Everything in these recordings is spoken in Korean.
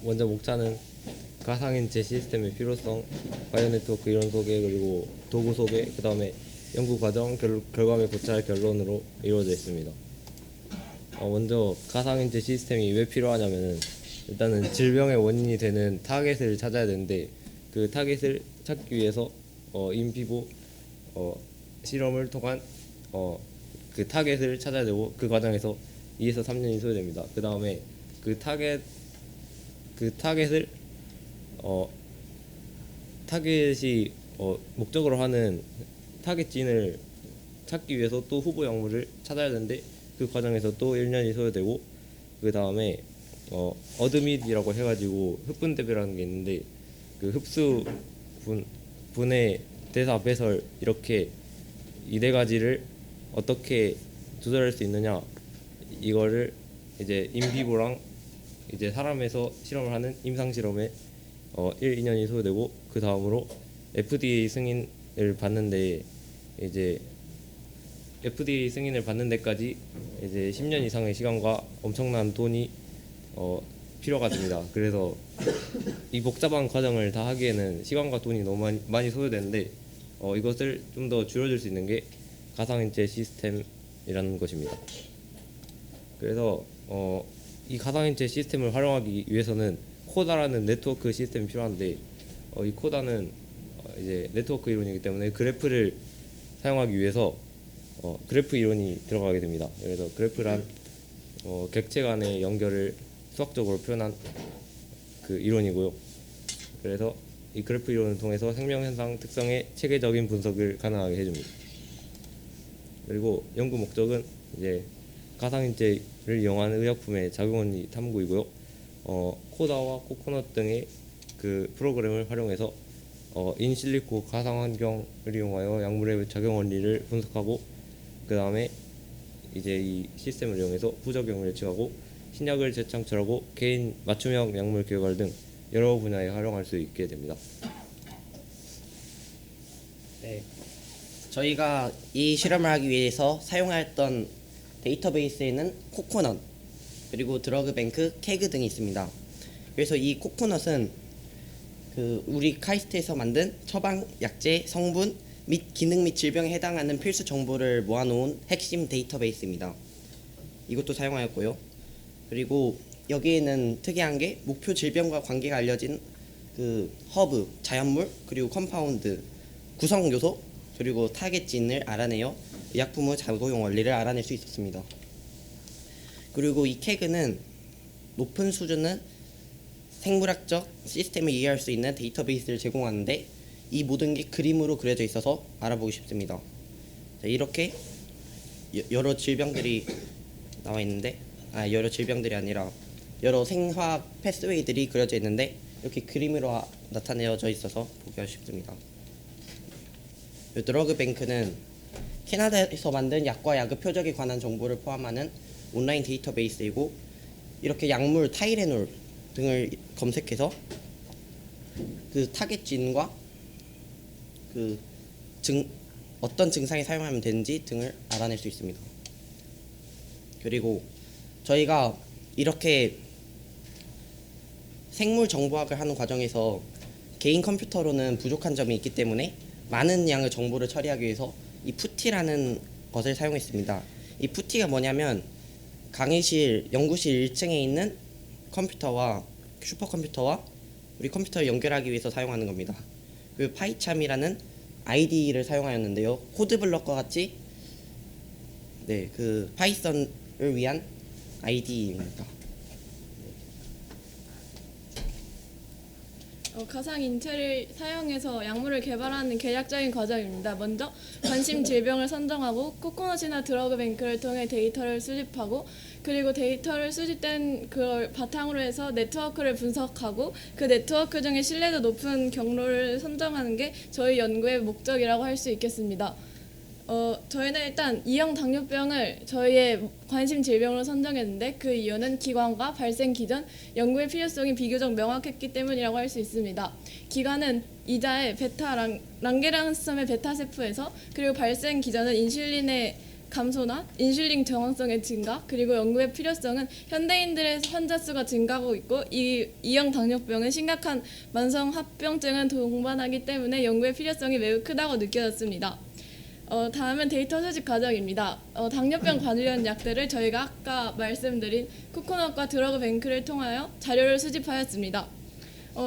먼저 목차는 가상인체 시스템의 필요성, 바이오 네트워크 이론 소개, 그리고 도구 소개, 그 다음에 연구 과정, 결과 및 고찰 결론으로 이루어져 있습니다. 먼저 가상인체 시스템이 왜 필요하냐면은 일단은 질병의 원인이 되는 타겟을 찾아야 되는데 그 타겟을 찾기 위해서 인피보 실험을 통한 그 타겟을 찾아야 되고 그 과정에서 2에서 3년이 소요됩니다. 그 다음에 그 타겟을 타겟이 목적으로 하는 타겟진을 찾기 위해서 또 후보 약물을 찾아야 되는데 그 과정에서 또 1년이 소요되고 그 다음에 어드밋이라고 해가지고 흡분 대비라는 게 있는데 그 흡수 분해 대사 배설 이렇게 이 네 가지를 어떻게 조절할 수 있느냐 이거를 이제 인비보랑 이제 사람에서 실험을 하는 임상 실험에 1, 2년이 소요되고 그 다음으로 FDA 승인을 받는데 이제 FDA 승인을 받는 데까지 이제 10년 이상의 시간과 엄청난 돈이 필요가 됩니다. 그래서 이 복잡한 과정을 다 하기에는 시간과 돈이 너무 많이 소요되는데 이것을 좀 더 줄여줄 수 있는 게 가상인체 시스템이라는 것입니다. 그래서 이 가상인체 시스템을 활용하기 위해서는 코다라는 네트워크 시스템이 필요한데 이 코다는 이제 네트워크 이론이기 때문에 그래프를 사용하기 위해서 그래프 이론이 들어가게 됩니다. 그래서 그래프란 객체 간의 연결을 수학적으로 표현한 그 이론이고요. 그래서 이 그래프 이론을 통해서 생명현상 특성의 체계적인 분석을 가능하게 해줍니다. 그리고 연구 목적은 이제 가상인체를 이용한 의약품의 작용원리 탐구이고요. 코다와 코코넛 등의 그 프로그램을 활용해서 인실리코 가상 환경을 이용하여 약물의 작용 원리를 분석하고 그 다음에 이제 이 시스템을 이용해서 부작용을 예측하고 신약을 재창출하고 개인 맞춤형 약물 개발 등 여러 분야에 활용할 수 있게 됩니다. 네, 저희가 이 실험을 하기 위해서 사용했던 데이터베이스에는 코코넛 그리고 드러그뱅크, 케그 등이 있습니다. 그래서 이 코코넛은 그 우리 카이스트에서 만든 처방, 약제, 성분 및 기능 및 질병에 해당하는 필수 정보를 모아놓은 핵심 데이터베이스입니다. 이것도 사용하였고요. 그리고 여기에는 특이한 게 목표 질병과 관계가 알려진 그 허브, 자연물, 그리고 컴파운드, 구성 요소, 그리고 타겟진을 알아내어 의약품의 작용 원리를 알아낼 수 있었습니다. 그리고 이 케그는 높은 수준의 생물학적 시스템을 이해할 수 있는 데이터베이스를 제공하는데 이 모든 게 그림으로 그려져 있어서 알아보기 쉽습니다. 자, 이렇게 여러 질병들이 나와 있는데 여러 질병들이 아니라 여러 생화학 패스웨이들이 그려져 있는데 이렇게 그림으로 나타내어져 있어서 보기가 쉽습니다. 드러그 뱅크는 캐나다에서 만든 약과 약의 표적에 관한 정보를 포함하는 온라인 데이터베이스이고 이렇게 약물 타이레놀 등을 검색해서 그 타겟진과 그 어떤 증상에 사용하면 되는지 등을 알아낼 수 있습니다. 그리고 저희가 이렇게 생물 정보학을 하는 과정에서 개인 컴퓨터로는 부족한 점이 있기 때문에 많은 양의 정보를 처리하기 위해서 이 푸티라는 것을 사용했습니다. 이 푸티가 뭐냐면 강의실, 연구실 1층에 있는 컴퓨터와 슈퍼컴퓨터와 우리 컴퓨터를 연결하기 위해서 사용하는 겁니다. 그리고 파이참이라는 IDE를 사용하였는데요. 코드블럭과 같이 그 파이썬을 위한 IDE입니다. 가상인체를 사용해서 약물을 개발하는 계략적인 과정입니다. 먼저 관심 질병을 선정하고 코코넛이나 드러그뱅크를 통해 데이터를 수집하고 그리고 데이터를 수집된 그걸 바탕으로 해서 네트워크를 분석하고 그 네트워크 중에 신뢰도 높은 경로를 선정하는 게 저희 연구의 목적이라고 할 수 있겠습니다. 저희는 일단 2형 당뇨병을 저희의 관심 질병으로 선정했는데 그 이유는 기관과 발생 기전, 연구의 필요성이 비교적 명확했기 때문이라고 할 수 있습니다. 기관은 이자의 베타 랑게랑스섬의 베타 세포에서 그리고 발생 기전은 인슐린의 감소나 인슐린 저항성의 증가, 그리고 연구의 필요성은 현대인들의 환자 수가 증가하고 있고 이형 당뇨병은 심각한 만성 합병증을 동반하기 때문에 연구의 필요성이 매우 크다고 느껴졌습니다. 다음은 데이터 수집 과정입니다. 당뇨병 관련 약들을 저희가 아까 말씀드린 코코넛과 드러그 뱅크를 통하여 자료를 수집하였습니다.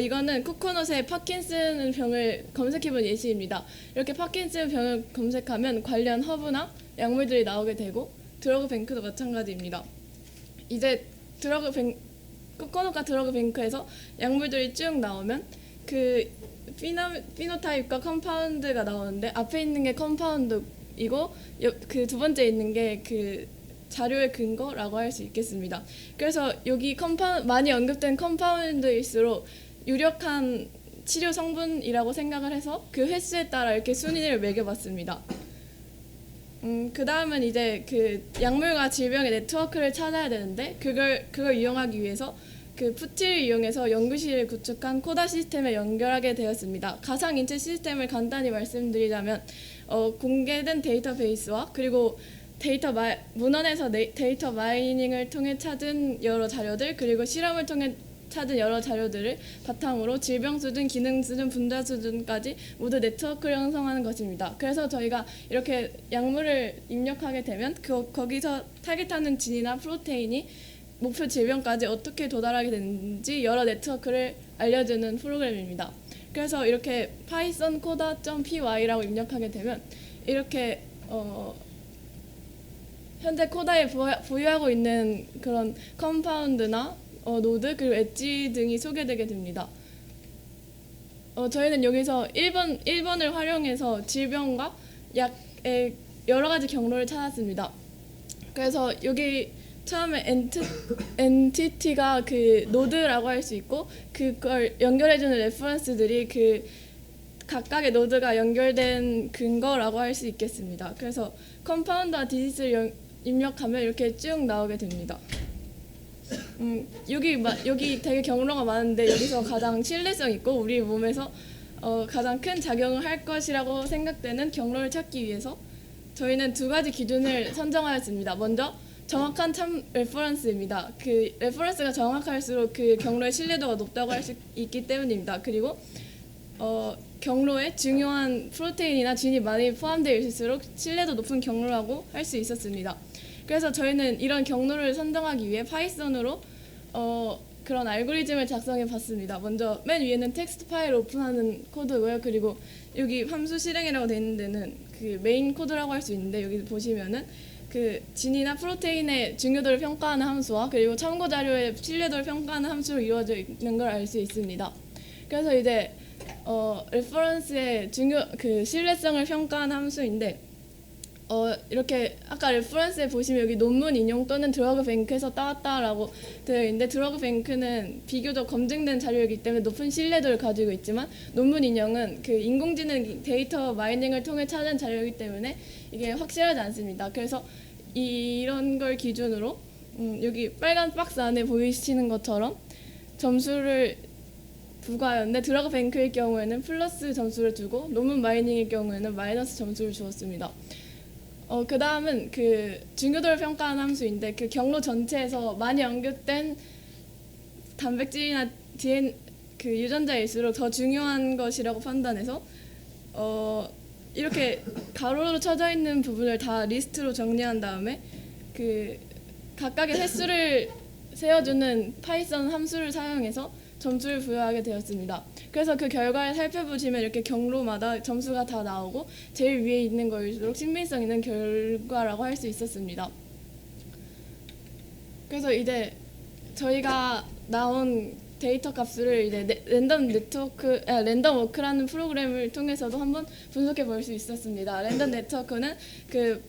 이거는 코코넛의 파킨슨 병을 검색해본 예시입니다. 이렇게 파킨슨 병을 검색하면 관련 허브나 약물들이 나오게 되고 드러그 뱅크도 마찬가지입니다. 이제 코코넛과 드러그 뱅크에서 약물들이 쭉 나오면 그 피노타입과 컴파운드가 나오는데 앞에 있는 게 컴파운드이고 그 두 번째 있는 게 그 자료의 근거라고 할 수 있겠습니다. 그래서 여기 많이 언급된 컴파운드일수록 유력한 치료 성분이라고 생각을 해서 그 횟수에 따라 이렇게 순위를 매겨봤습니다. 그 다음은 이제 그 약물과 질병의 네트워크를 찾아야 되는데 그걸 이용하기 위해서 그 푸티를 이용해서 연구실을 구축한 코다 시스템에 연결하게 되었습니다. 가상인체 시스템을 간단히 말씀드리자면 공개된 데이터베이스와 그리고 문헌에서 데이터 마이닝을 통해 찾은 여러 자료들, 그리고 실험을 통해 찾은 여러 자료들을 바탕으로 질병 수준, 기능 수준, 분자 수준까지 모두 네트워크를 형성하는 것입니다. 그래서 저희가 이렇게 약물을 입력하게 되면 거기서 타깃하는 진이나 프로테인이 목표 질병까지 어떻게 도달하게 되는지 여러 네트워크를 알려주는 프로그램입니다. 그래서 이렇게 python coda.py라고 입력하게 되면 이렇게 현재 코다에 보유하고 있는 그런 컴파운드나 노드 그리고 엣지 등이 소개되게 됩니다. 저희는 여기서 1번을 활용해서 질병과 약의 여러 가지 경로를 찾았습니다. 그래서 여기 처음에 엔티티가 그 노드라고 할 수 있고 그걸 연결해주는 레퍼런스들이 그 각각의 노드가 연결된 근거라고 할 수 있겠습니다. 그래서 컴파운드와 디지스를 입력하면 이렇게 쭉 나오게 됩니다. 여기 되게 경로가 많은데 여기서 가장 신뢰성 있고 우리 몸에서 가장 큰 작용을 할 것이라고 생각되는 경로를 찾기 위해서 저희는 두 가지 기준을 선정하였습니다. 먼저 정확한 참 레퍼런스입니다. 그 레퍼런스가 정확할수록 그 경로의 신뢰도가 높다고 할 수 있기 때문입니다. 그리고 경로에 중요한 프로테인이나 진이 많이 포함되어 있을수록 신뢰도 높은 경로라고 할 수 있었습니다. 그래서 저희는 이런 경로를 선정하기 위해 파이썬으로 그런 알고리즘을 작성해 봤습니다. 먼저 맨 위에는 텍스트 파일 오픈하는 코드고요. 그리고 여기 함수 실행이라고 되어 있는 데는 그 메인 코드라고 할 수 있는데 여기 보시면은 그 진이나 프로테인의 중요도를 평가하는 함수와 그리고 참고 자료의 신뢰도를 평가하는 함수로 이루어져 있는 걸 알 수 있습니다. 그래서 이제 레퍼런스의 그 신뢰성을 평가하는 함수인데 이렇게 아까 레퍼런스에 보시면 여기 논문 인용 또는 드러그 뱅크에서 따왔다라고 되어 있는데 드러그 뱅크는 비교적 검증된 자료이기 때문에 높은 신뢰도를 가지고 있지만 논문 인용은 그 인공지능 데이터 마이닝을 통해 찾은 자료이기 때문에 이게 확실하지 않습니다. 그래서 이런 걸 기준으로 여기 빨간 박스 안에 보이시는 것처럼 점수를 부과하였는데 드러그 뱅크일 경우에는 플러스 점수를 주고 논문 마이닝일 경우에는 마이너스 점수를 주었습니다. 그 다음은 그 중요도를 평가하는 함수인데 그 경로 전체에서 많이 언급된 단백질이나 그 유전자일수록 더 중요한 것이라고 판단해서 이렇게 가로로 쳐져 있는 부분을 다 리스트로 정리한 다음에 그 각각의 횟수를 세워주는 파이썬 함수를 사용해서 점수를 부여하게 되었습니다. 그래서 그 결과를 살펴보시면 이렇게 경로마다 점수가 다 나오고 제일 위에 있는 거일수록 신빙성 있는 결과라고 할 수 있었습니다. 그래서 이제 저희가 나온 데이터 값을 이제 랜덤 워크라는 프로그램을 통해서도 한번 분석해 볼 수 있었습니다. 랜덤 네트워크는 그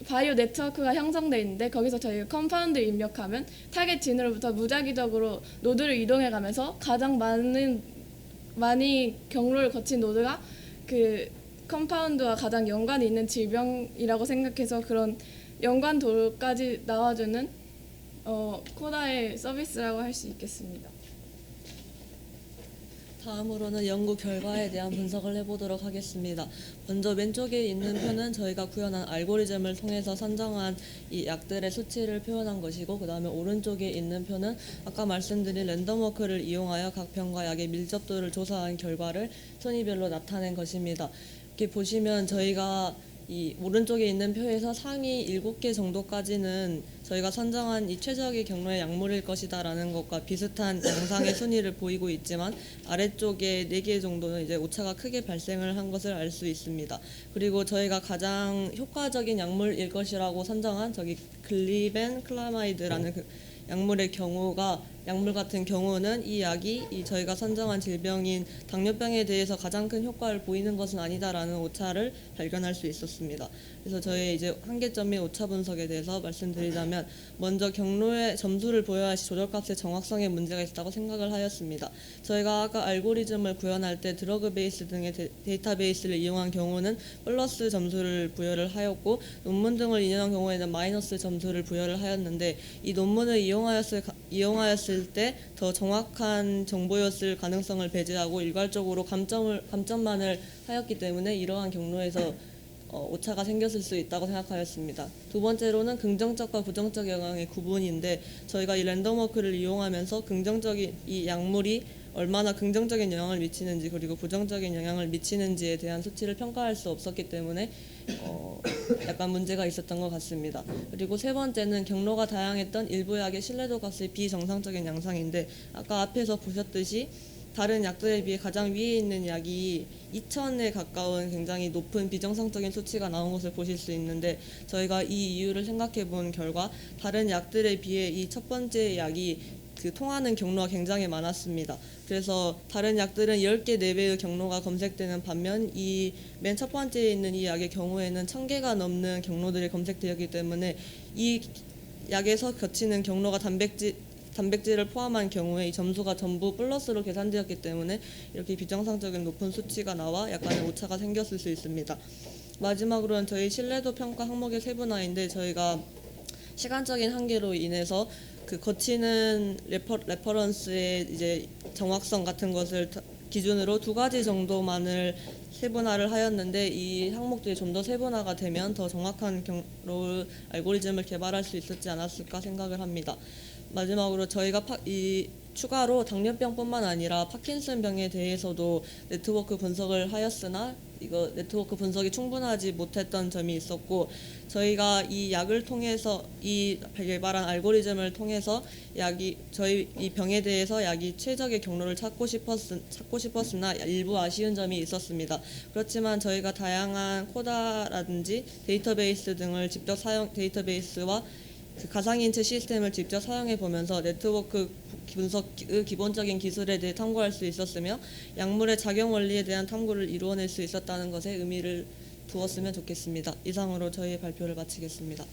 바이오 네트워크가 형성되어 있는데 거기서 저희가 컴파운드를 입력하면 타겟 진으로부터 무작위적으로 노드를 이동해 가면서 가장 많이 경로를 거친 노드가 그 컴파운드와 가장 연관이 있는 질병이라고 생각해서 그런 연관도까지 나와주는 코다의 서비스라고 할 수 있겠습니다. 다음으로는 연구 결과에 대한 분석을 해보도록 하겠습니다. 먼저 왼쪽에 있는 표는 저희가 구현한 알고리즘을 통해서 선정한 이 약들의 수치를 표현한 것이고, 그 다음에 오른쪽에 있는 표는 아까 말씀드린 랜덤워크를 이용하여 각 병과 약의 밀접도를 조사한 결과를 순위별로 나타낸 것입니다. 이렇게 보시면 저희가 이 오른쪽에 있는 표에서 상위 7개 정도까지는 저희가 선정한 이 최적의 경로의 약물일 것이다라는 것과 비슷한 양상의 순위를 보이고 있지만, 아래쪽에 4개 정도는 이제 오차가 크게 발생을 한 것을 알 수 있습니다. 그리고 저희가 가장 효과적인 약물일 것이라고 선정한 저기 글리벤클라마이드라는 그 약물 같은 경우는 이 약이 이 저희가 선정한 질병인 당뇨병에 대해서 가장 큰 효과를 보이는 것은 아니다라는 오차를 발견할 수 있었습니다. 그래서 저희 이제 한계점 및 오차 분석에 대해서 말씀드리자면, 먼저 경로의 점수를 보여야 시 조절값의 정확성에 문제가 있다고 생각을 하였습니다. 저희가 아까 알고리즘을 구현할 때 드러그 베이스 등의 데이터베이스를 이용한 경우는 플러스 점수를 부여를 하였고, 논문 등을 인용한 경우에는 마이너스 점수를 부여를 하였는데, 이 논문을 이용하였을 때 더 정확한 정보였을 가능성을 배제하고 일괄적으로 감점만을 하였기 때문에 이러한 경로에서 오차가 생겼을 수 있다고 생각하였습니다. 두 번째로는 긍정적과 부정적 영향의 구분인데, 저희가 이 랜덤워크를 이용하면서 긍정적인 이 약물이 얼마나 긍정적인 영향을 미치는지 그리고 부정적인 영향을 미치는지에 대한 수치를 평가할 수 없었기 때문에 약간 문제가 있었던 것 같습니다. 그리고 세 번째는 경로가 다양했던 일부 약의 신뢰도 값의 비정상적인 양상인데, 아까 앞에서 보셨듯이 다른 약들에 비해 가장 위에 있는 약이 2000에 가까운 굉장히 높은 비정상적인 수치가 나온 것을 보실 수 있는데, 저희가 이 이유를 생각해 본 결과 다른 약들에 비해 이 첫 번째 약이 그 통하는 경로가 굉장히 많았습니다. 그래서 다른 약들은 10개, 4배의 경로가 검색되는 반면 이 맨 첫 번째에 있는 이 약의 경우에는 1000개가 넘는 경로들이 검색되었기 때문에 이 약에서 거치는 경로가 단백질을 포함한 경우에 이 점수가 전부 플러스로 계산되었기 때문에 이렇게 비정상적인 높은 수치가 나와 약간의 오차가 생겼을 수 있습니다. 마지막으로는 저희 신뢰도 평가 항목의 세분화인데, 저희가 시간적인 한계로 인해서 그 거치는 레퍼런스의 이제 정확성 같은 것을 기준으로 2가지 정도만을 세분화를 하였는데, 이 항목들이 좀 더 세분화가 되면 더 정확한 경로 알고리즘을 개발할 수 있었지 않았을까 생각을 합니다. 마지막으로 저희가 추가로 당뇨병뿐만 아니라 파킨슨병에 대해서도 네트워크 분석을 하였으나 이거 네트워크 분석이 충분하지 못했던 점이 있었고, 저희가 이 약을 통해서 이 개발한 알고리즘을 통해서 저희 이 병에 대해서 약이 최적의 경로를 찾고 싶었으나 일부 아쉬운 점이 있었습니다. 그렇지만 저희가 다양한 코다라든지 데이터베이스 등을 데이터베이스와 그 가상인체 시스템을 직접 사용해 보면서 네트워크 분석의 기본적인 기술에 대해 탐구할 수 있었으며, 약물의 작용 원리에 대한 탐구를 이루어낼 수 있었다는 것에 의미를 두었으면 좋겠습니다. 이상으로 저희의 발표를 마치겠습니다.